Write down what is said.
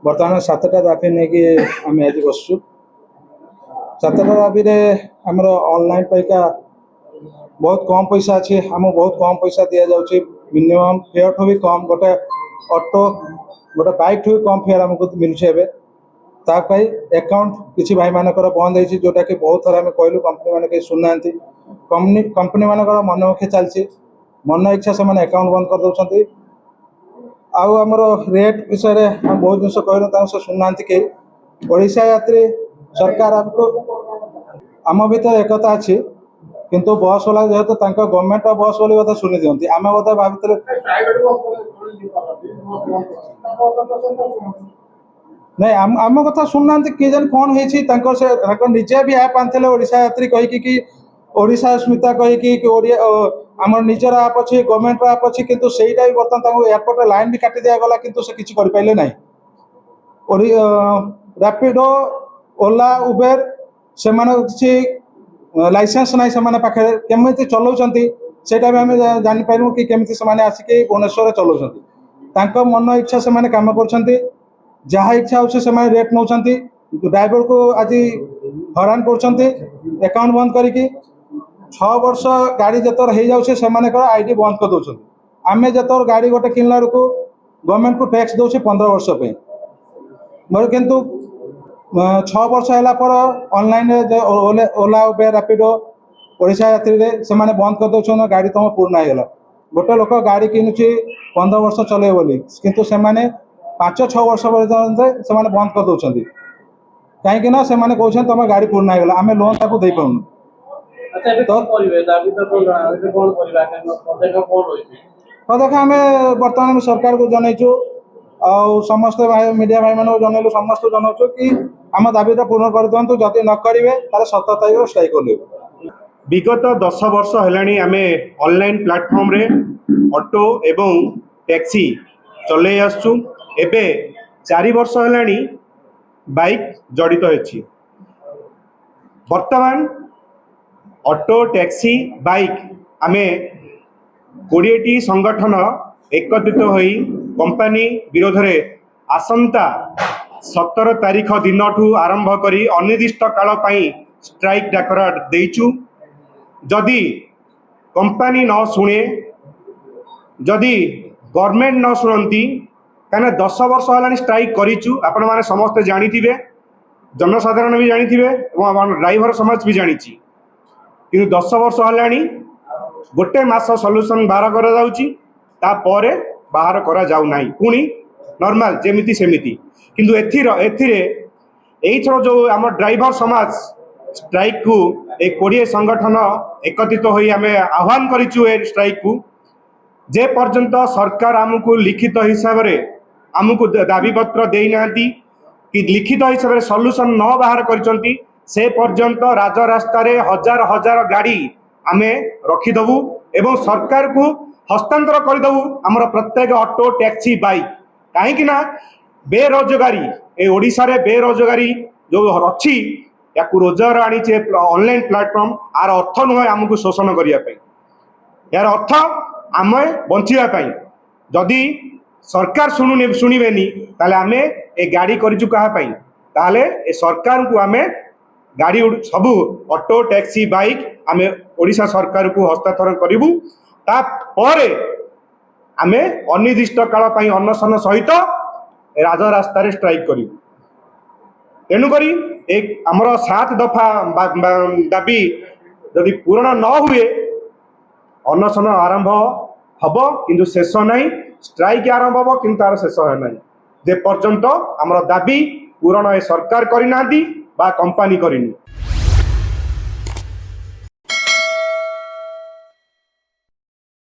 बर्तमान 7टा दाबी नहीं कि आम आज बसु 7टा दाबी आमर ऑनलाइन पैका बहुत कम पैसा अच्छे आम बहुत कम पैसा दि जाऊँगी मिनिमम फेयर ठू भी कम गोटे ऑटो गोटे बाइक ठू भी कम फेयर आमको मिलूँ तापाई अकाउंट किसी भाई मानकर बंद होती जोटा कि बहुत थर आम कहलु कंपनी मैंने कहीं शुणुना कंपनी मानकर मन मुखे चलती मन इच्छा से अकाउंट बंद कर दौरान आउ आमर रेट विषय में हम बहुत जिन कहलु से शुणुना कि ओडिशा यात्री सरकार आमको आम भर एकता अच्छी किंतु बस वाला जेहेतु गवर्नमेंट बस बोली बोधे शुणी दिखती आम बोधे भावी नहीं आम कथा शुणुना किए जान कौन हो निजे भी आप आनी ओडिशा यात्री कहीकि ओडिशा स्मिता कहीकि आम निजर आप अच्छी गवर्नमेंट आप अच्छी किंतु सेटा भी बर्तमान एयरपोर्ट लाइन भी काटी दिगला किंतु से किसी करें ना रैपिडो ओला उबेर से किसी लाइसेंस ना से पाखे केमी चलाउं सेटा भी आम जापारू कि केमी से आसिक भुवनेश्वर चलाउं मन इच्छा से कम कर जहाँ इच्छा हो रेट नौ ड्राइवर को आज हरान कर अकाउंट बंद करके 6 वर्ष गाड़ी जितर हो जाए आईडी बंद कर दौरान आम जितर गाड़ी गोटे किनला को गवर्नमेंट को टैक्स दौर 15 वर्ष मोर किंतु 6 वर्ष है ऑनलाइन ओला उबेर रैपिडो ओडिशा यात्री से बंद कर दौरान गाड़ी तुम पूर्ण होगा गोटे लोक गाड़ी किनुची 15 वर्ष चले बोली किंतु से 5-6 वर्ष पर्यंत से बंद कर दौरान कहीं से कहते तुम गाड़ी पूर्ण होगा आम लोन ताकू दे पाऊँ पदक आम बर्तमान सरकार को जनईचु समस्त मीडिया भाई मान जनइलु समस्त जनाऊँ कि आम दाबीटा पूर्ण कर दिखाँ जदि न करेंगे 17 तारीख स्ट्राइक कर विगत 10 वर्ष है आम ऑनलाइन प्लेटफॉर्म रे ऑटो एवं टैक्सी चले आसुँ एबे 4 वर्ष है बाइक जड़ित होछि वर्तमान ऑटो टैक्सी बाइक आमे 20टी संगठन एकत्रित होई कंपनी विरोध में आसंता 17 तारीख दिन ठू आरंभ करी अनिर्दिष्ट काल पाई स्ट्राइक डाकरा देइचु जदि कंपनी न शुणे जदि गवर्नमेंट न शुणती कहीं 10 वर्ष है स्ट्राइक करूँ आपण मैंने समस्ते जानी जनसाधारण भी जानी ड्राइवर समाज भी जानी कि 10 वर्ष है गोटे मास सॉल्यूशन बाहर कर बाहर करा जाऊ नाही पुणी नॉर्मल जेमिति सेमिति किंतु एथर जो आम ड्राइवर समाज स्ट्राइक को 20 संगठन एकत्रित होई आमे आह्वान करिचु ए स्ट्राइक को जे पर्यंत सरकार आमको लिखित हिसाब रे आमको दाबी पत्र देना कि लिखित हिसाब से सॉल्यूशन न बाहर करचंती से पर्यंत राजरास्ता रे हजार हजार गाड़ी आमे रखीदेवु एवं सरकार को हस्तांतर करदेवु आमर प्रत्येक ऑटो टैक्सी बाइक कहीं बेरोजगारी ए ओडिशा रे बेरोजगारी जो अच्छी या रोजगार आनी ऑनलाइन प्लेटफॉर्म आर अर्थ नुहे आमको शोषण करने यार अर्थ आम बचापी जदि सरकार शुणिबेनी ताले आमे ए गाड़ी करिचु कहापाई ताले ए सरकार को आमे गाड़ी सबू ऑटो टैक्सी बाइक आमे ओडिशा सरकार को हस्तांतर करिबु तापरे आमे अनिर्दिष्ट काल पाई अनशन सहित राजरास्ता स्ट्राइक करिबु तेणुकरी एक आमर 7 दफा दाबी जदि पूर्ण न हुए अनशन आरंभ हम किंतु शेष नहीं स्ट्राइक आरंभ हम किंतु तार शेष है ना जे पर्यंत आमर दाबी पूरण सरकार करना बा कंपनी करनी।